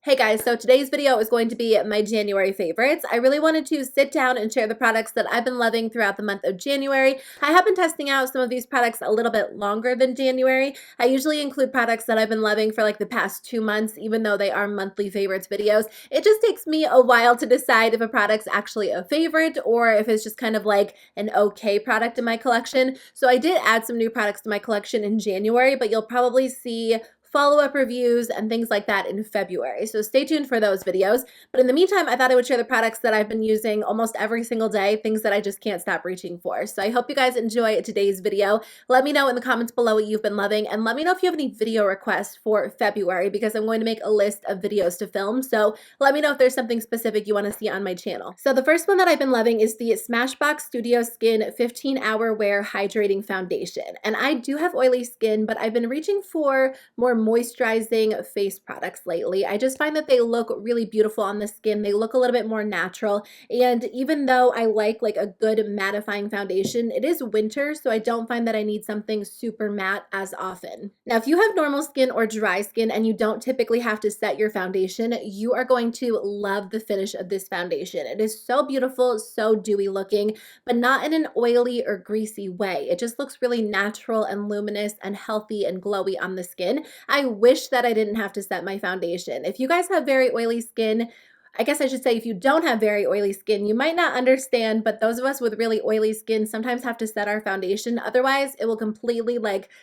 Hey guys, so today's video is going to be my January favorites. I really wanted to sit down and share the products that I've been loving throughout the month of January. I have been testing out some of these products a little bit longer than January. I usually include products that I've been loving for like the past 2 months, even though they are monthly favorites videos. It just takes me a while to decide if a product's actually a favorite or if it's just kind of like an okay product in my collection. So I did add some new products to my collection in January, but you'll probably see follow-up reviews and things like that in February. So stay tuned for those videos. But in the meantime, I thought I would share the products that I've been using almost every single day, things that I just can't stop reaching for. So I hope you guys enjoy today's video. Let me know in the comments below what you've been loving, and let me know if you have any video requests for February, because I'm going to make a list of videos to film. So let me know if there's something specific you want to see on my channel. So the first one that I've been loving is the Smashbox Studio Skin 15-Hour Wear Hydrating Foundation. And I do have oily skin, but I've been reaching for more moisturizing face products lately. I just find that they look really beautiful on the skin. They look a little bit more natural. And even though I like a good mattifying foundation, it is winter, so I don't find that I need something super matte as often. Now, if you have normal skin or dry skin and you don't typically have to set your foundation, you are going to love the finish of this foundation. It is so beautiful, so dewy looking, but not in an oily or greasy way. It just looks really natural and luminous and healthy and glowy on the skin. I wish that I didn't have to set my foundation. If you guys have very oily skin, I guess I should say if you don't have very oily skin, you might not understand, but those of us with really oily skin sometimes have to set our foundation. Otherwise, it will completely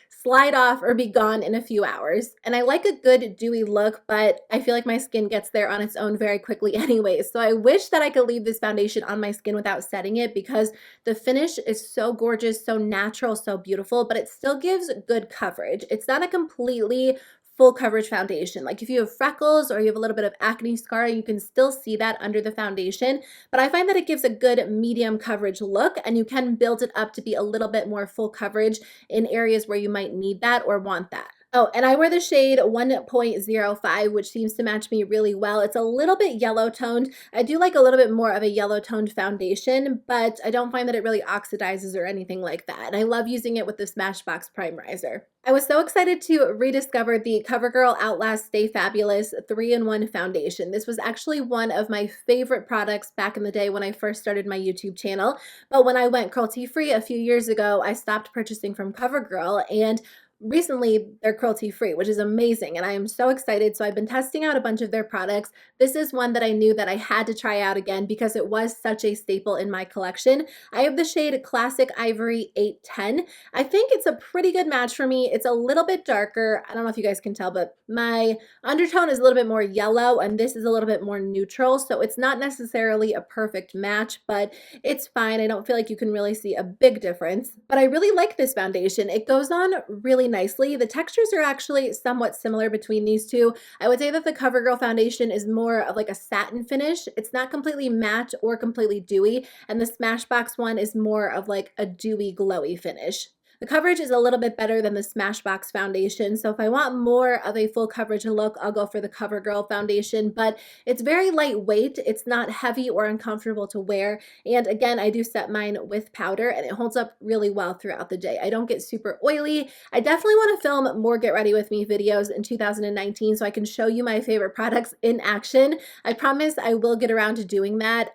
slide off or be gone in a few hours. And I like a good dewy look, but I feel like my skin gets there on its own very quickly anyways. So I wish that I could leave this foundation on my skin without setting it, because the finish is so gorgeous, so natural, so beautiful, but it still gives good coverage. It's not a completely full coverage foundation. Like if you have freckles or you have a little bit of acne scarring, you can still see that under the foundation. But I find that it gives a good medium coverage look, and you can build it up to be a little bit more full coverage in areas where you might need that or want that. Oh, and I wear the shade 1.05, which seems to match me really well. It's a little bit yellow toned. I do like a little bit more of a yellow toned foundation, but I don't find that it really oxidizes or anything like that. And I love using it with the Smashbox Primerizer. I was so excited to rediscover the Covergirl Outlast Stay Fabulous 3-in-1 foundation. This was actually one of my favorite products back in the day when I first started my YouTube channel. But when I went cruelty-free a few years ago, I stopped purchasing from Covergirl, and recently they're cruelty free, which is amazing, and I am so excited. So I've been testing out a bunch of their products. This is one that I knew that I had to try out again because it was such a staple in my collection. I have the shade Classic Ivory 810. I think it's a pretty good match for me. It's a little bit darker. I don't know if you guys can tell, but my undertone is a little bit more yellow and this is a little bit more neutral, so it's not necessarily a perfect match, but it's fine. I don't feel like you can really see a big difference, but I really like this foundation. It goes on really nicely. The textures are actually somewhat similar between these two. I would say that the Covergirl foundation is more of a satin finish. It's not completely matte or completely dewy, and the Smashbox one is more of a dewy, glowy finish. The coverage is a little bit better than the Smashbox foundation, so if I want more of a full coverage look, I'll go for the Covergirl foundation, but it's very lightweight. It's not heavy or uncomfortable to wear, and again, I do set mine with powder, and it holds up really well throughout the day. I don't get super oily. I definitely want to film more Get Ready With Me videos in 2019 so I can show you my favorite products in action. I promise I will get around to doing that.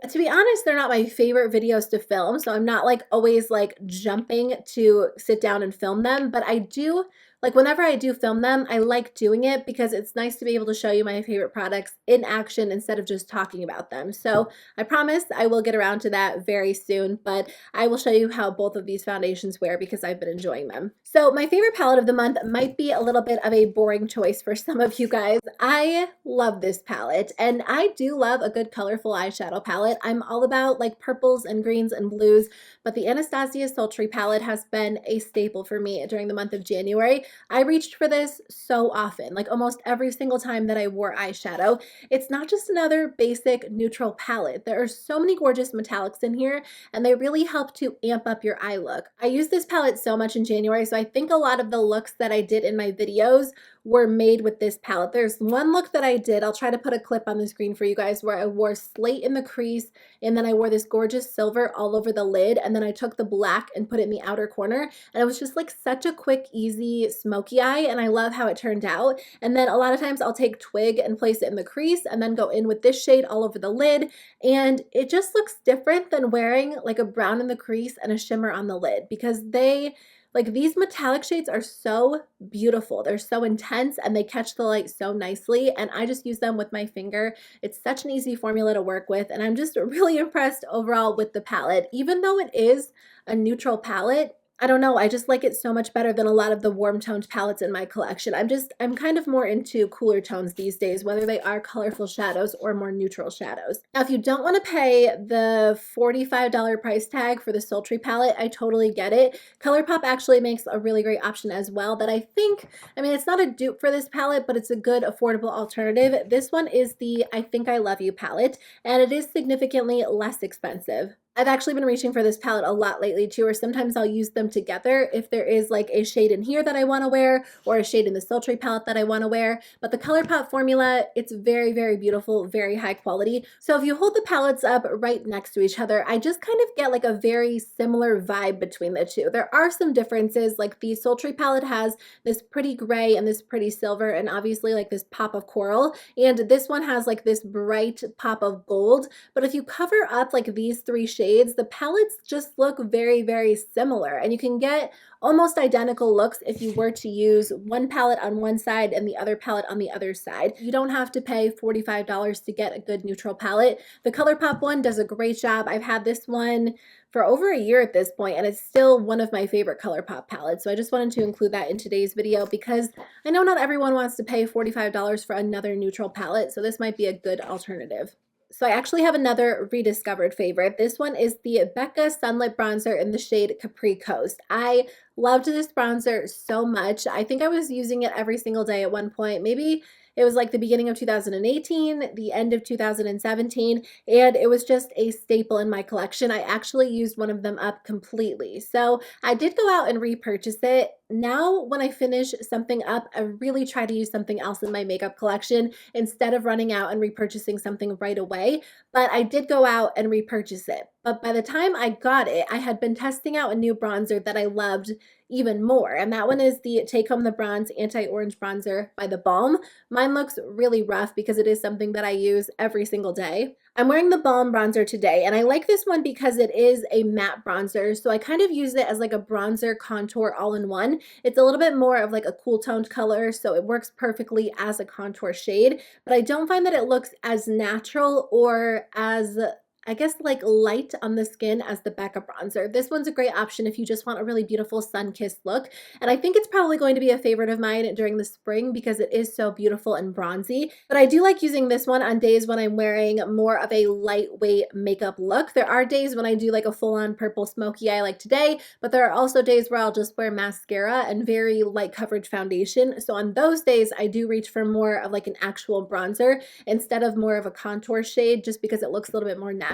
To be honest, they're not my favorite videos to film, so I'm not always jumping to sit down and film them, but I do whenever I do film them, I like doing it because it's nice to be able to show you my favorite products in action instead of just talking about them. So I promise I will get around to that very soon, but I will show you how both of these foundations wear because I've been enjoying them. So my favorite palette of the month might be a little bit of a boring choice for some of you guys. I love this palette, and I do love a good colorful eyeshadow palette. I'm all about purples and greens and blues, but the Anastasia Sultry palette has been a staple for me during the month of January. I reached for this so often, almost every single time that I wore eyeshadow. It's not just another basic neutral palette. There are so many gorgeous metallics in here, and they really help to amp up your eye look. I use this palette so much in January, so I think a lot of the looks that I did in my videos were made with this palette. There's one look that I did, I'll try to put a clip on the screen for you guys, where I wore slate in the crease, and then I wore this gorgeous silver all over the lid, and then I took the black and put it in the outer corner, and it was just like such a quick, easy smoky eye, and I love how it turned out. And then a lot of times I'll take Twig and place it in the crease and then go in with this shade all over the lid, and it just looks different than wearing like a brown in the crease and a shimmer on the lid, because these metallic shades are so beautiful. They're so intense and they catch the light so nicely, and I just use them with my finger. It's such an easy formula to work with, and I'm just really impressed overall with the palette. Even though it is a neutral palette, I don't know, I just like it so much better than a lot of the warm toned palettes in my collection. I'm kind of more into cooler tones these days, whether they are colorful shadows or more neutral shadows. Now, if you don't want to pay the $45 price tag for the Sultry palette, I totally get it. ColourPop actually makes a really great option as well that I mean, it's not a dupe for this palette, but it's a good affordable alternative. This one is the I Think I Love You palette, and it is significantly less expensive. I've actually been reaching for this palette a lot lately too, or sometimes I'll use them together if there is like a shade in here that I want to wear or a shade in the Sultry palette that I want to wear. But the ColourPop formula, it's very, very beautiful, very high quality. So if you hold the palettes up right next to each other, I just kind of get like a very similar vibe between the two. There are some differences, like the Sultry palette has this pretty gray and this pretty silver and obviously like this pop of coral, and this one has like this bright pop of gold. But if you cover up like these three shades, the palettes just look very, very similar, and you can get almost identical looks if you were to use one palette on one side and the other palette on the other side. You don't have to pay $45 to get a good neutral palette. The ColourPop one does a great job. I've had this one for over a year at this point, and it's still one of my favorite ColourPop palettes. So I just wanted to include that in today's video because I know not everyone wants to pay $45 for another neutral palette, so this might be a good alternative. So I actually have another rediscovered favorite. This one is the Becca Sunlit Bronzer in the shade Capri Coast. I loved this bronzer so much. I think I was using it every single day at one point. Maybe it was like the beginning of 2018, the end of 2017, and it was just a staple in my collection. I actually used one of them up completely. So I did go out and repurchase it. Now, when I finish something up, I really try to use something else in my makeup collection instead of running out and repurchasing something right away. But I did go out and repurchase it. But by the time I got it, I had been testing out a new bronzer that I loved even more. And that one is the Take Home the Bronze Anti-Orange Bronzer by the Balm. Mine looks really rough because it is something that I use every single day. I'm wearing the Balm bronzer today, and I like this one because it is a matte bronzer, so I kind of use it as like a bronzer contour all in one. It's a little bit more of like a cool toned color, so it works perfectly as a contour shade, but I don't find that it looks as natural or as, I guess, like light on the skin as the Becca bronzer. This one's a great option if you just want a really beautiful sun-kissed look, and I think it's probably going to be a favorite of mine during the spring because it is so beautiful and bronzy. But I do like using this one on days when I'm wearing more of a lightweight makeup look. There are days when I do like a full-on purple smoky eye like today, but there are also days where I'll just wear mascara and very light coverage foundation. So on those days, I do reach for more of like an actual bronzer instead of more of a contour shade just because it looks a little bit more natural.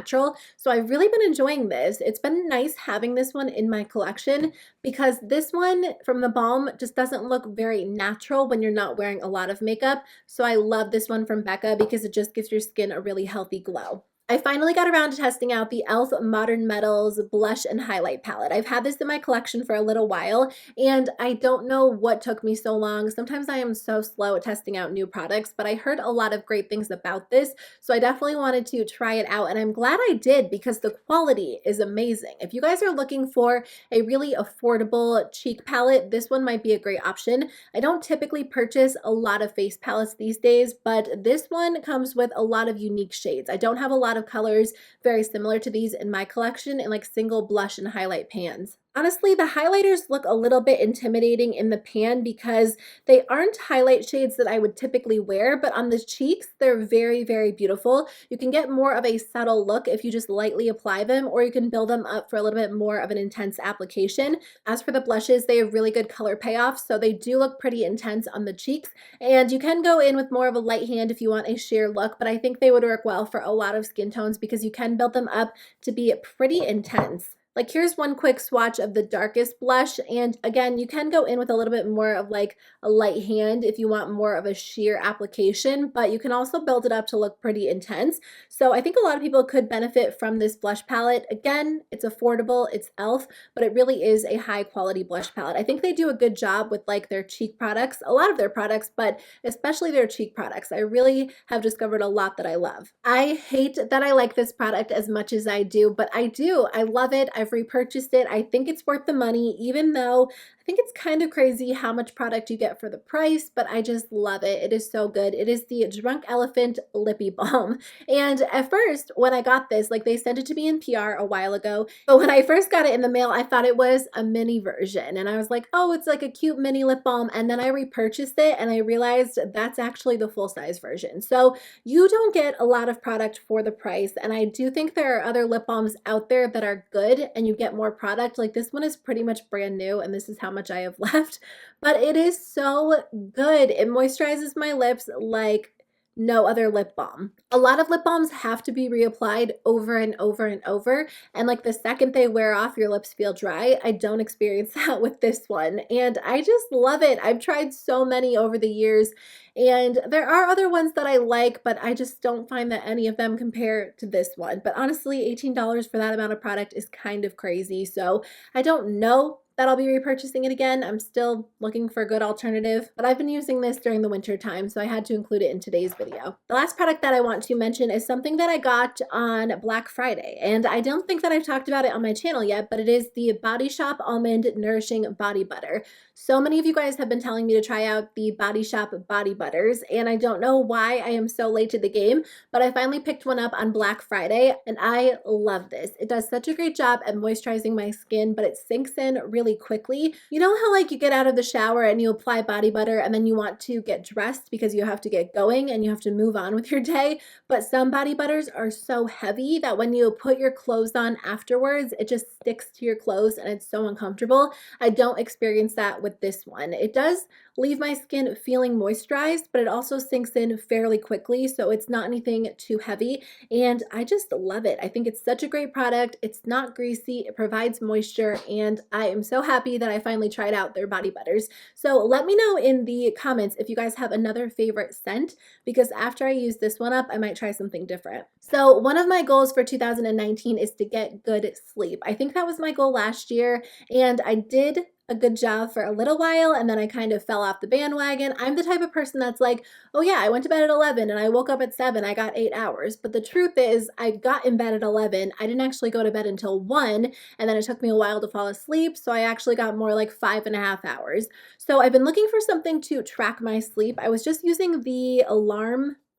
So I've really been enjoying this. It's been nice having this one in my collection because this one from the Balm just doesn't look very natural when you're not wearing a lot of makeup. So I love this one from Becca because it just gives your skin a really healthy glow. I finally got around to testing out the E.L.F. Modern Metals Blush and Highlight Palette. I've had this in my collection for a little while, and I don't know what took me so long. Sometimes I am so slow at testing out new products, but I heard a lot of great things about this, so I definitely wanted to try it out, and I'm glad I did because the quality is amazing. If you guys are looking for a really affordable cheek palette, this one might be a great option. I don't typically purchase a lot of face palettes these days, but this one comes with a lot of unique shades. I don't have a lot of colors very similar to these in my collection in like single blush and highlight pans. Honestly, the highlighters look a little bit intimidating in the pan because they aren't highlight shades that I would typically wear, but on the cheeks, they're very, very beautiful. You can get more of a subtle look if you just lightly apply them, or you can build them up for a little bit more of an intense application. As for the blushes, they have really good color payoff, so they do look pretty intense on the cheeks, and you can go in with more of a light hand if you want a sheer look, but I think they would work well for a lot of skin tones because you can build them up to be pretty intense. Like here's one quick swatch of the darkest blush. And again, you can go in with a little bit more of like a light hand if you want more of a sheer application, but you can also build it up to look pretty intense. So I think a lot of people could benefit from this blush palette. Again, it's affordable, it's e.l.f, but it really is a high quality blush palette. I think they do a good job with like their cheek products, a lot of their products, but especially their cheek products. I really have discovered a lot that I love. I hate that I like this product as much as I do, but I do. I love it. I've repurchased it. I think it's worth the money, even though I think it's kind of crazy how much product you get for the price, but I just love it. It is so good. It is the Drunk Elephant Lippie Balm. And at first, when I got this, like they sent it to me in PR a while ago, but when I first got it in the mail, I thought it was a mini version. And I was like, oh, it's like a cute mini lip balm. And then I repurchased it and I realized that's actually the full-size version. So you don't get a lot of product for the price. And I do think there are other lip balms out there that are good and you get more product. Like this one is pretty much brand new and this is how much I have left, but it is so good. It moisturizes my lips like no other lip balm. A lot of lip balms have to be reapplied over and over and over. And like the second they wear off, your lips feel dry. I don't experience that with this one. And I just love it. I've tried so many over the years. And there are other ones that I like, but I just don't find that any of them compare to this one. But honestly, $18 for that amount of product is kind of crazy. So I don't know that I'll be repurchasing it again. I'm still looking for a good alternative, but I've been using this during the winter time, so I had to include it in today's video. The last product that I want to mention is something that I got on Black Friday, and I don't think that I've talked about it on my channel yet, but it is the Body Shop Almond Nourishing Body Butter. So many of you guys have been telling me to try out the Body Shop Body Butters, and I don't know why I am so late to the game, but I finally picked one up on Black Friday, and I love this. It does such a great job at moisturizing my skin, but it sinks in really quickly. You know how like you get out of the shower and you apply body butter and then you want to get dressed because you have to get going and you have to move on with your day, but some body butters are so heavy that when you put your clothes on afterwards, it just sticks to your clothes and it's so uncomfortable. I don't experience that with this one. It does leave my skin feeling moisturized, but it also sinks in fairly quickly, so it's not anything too heavy, and I just love it. I think it's such a great product. It's not greasy, it provides moisture, and I am so happy that I finally tried out their body butters. So let me know in the comments if you guys have another favorite scent, because after I use this one up, I might try something different. So one of my goals for 2019 is to get good sleep. I think that was my goal last year, and I did a good job for a little while and then I kind of fell off the bandwagon. I'm the type of person that's like, oh yeah, I went to bed at 11 and I woke up at 7, I got 8 hours. But the truth is I got in bed at 11, I didn't actually go to bed until 1, and then it took me a while to fall asleep, so I actually got more like 5.5 hours. So I've been looking for something to track my sleep. I was just using the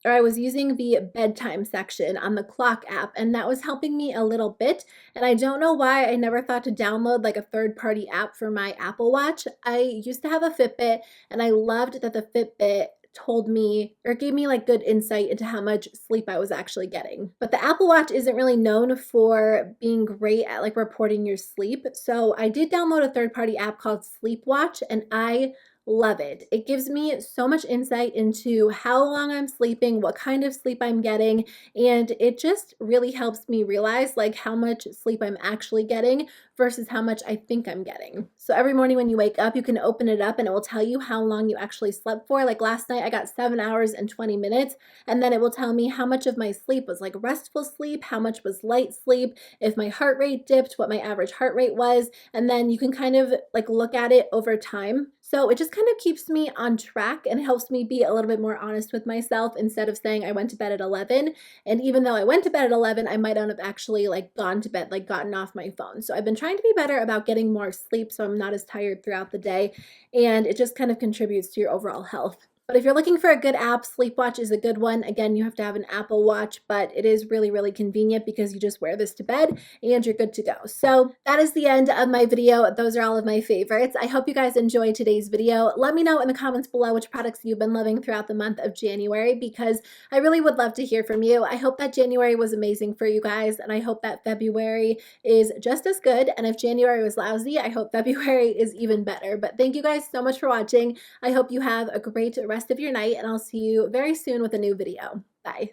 I was using the bedtime section on the clock app, and that was helping me a little bit. And I don't know why I never thought to download like a third-party app for my Apple Watch. I used to have a Fitbit, and I loved that the Fitbit told me or gave me like good insight into how much sleep I was actually getting. But the Apple Watch isn't really known for being great at like reporting your sleep. So I did download a third-party app called Sleep Watch, and I love it. It gives me so much insight into how long I'm sleeping, what kind of sleep I'm getting, and it just really helps me realize like how much sleep I'm actually getting versus how much I think I'm getting. So every morning when you wake up, you can open it up and it will tell you how long you actually slept for. Like last night I got 7 hours and 20 minutes, and then it will tell me how much of my sleep was like restful sleep, how much was light sleep, if my heart rate dipped, what my average heart rate was, and then you can kind of like look at it over time. So it just kind of keeps me on track and helps me be a little bit more honest with myself instead of saying I went to bed at 11. And even though I went to bed at 11, I might not have actually like gone to bed, like gotten off my phone. So I've been trying to be better about getting more sleep so I'm not as tired throughout the day. And it just kind of contributes to your overall health. But if you're looking for a good app, Sleepwatch is a good one. Again, you have to have an Apple Watch, but it is really, really convenient because you just wear this to bed and you're good to go. So that is the end of my video. Those are all of my favorites. I hope you guys enjoyed today's video. Let me know in the comments below which products you've been loving throughout the month of January, because I really would love to hear from you. I hope that January was amazing for you guys, and I hope that February is just as good. And if January was lousy, I hope February is even better. But thank you guys so much for watching. I hope you have a great rest of your night, and I'll see you very soon with a new video. Bye.